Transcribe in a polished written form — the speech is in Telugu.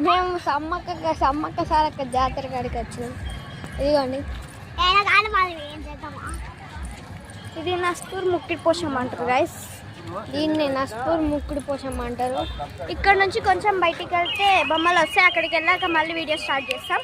మేము సమ్మక్క సారక్క జాతర కాడికి వచ్చినాం. ఇదిగోండి, ఇది నస్పూర్ ముక్కిడి పోషం అంటారు గైస్. దీన్ని నస్పూర్ ముక్కిడి పోషం అంటారు. ఇక్కడ నుంచి కొంచెం బయటికి వెళ్తే బొమ్మలు వస్తాయి. అక్కడికి వెళ్ళాక మళ్ళీ వీడియో స్టార్ట్ చేస్తాం.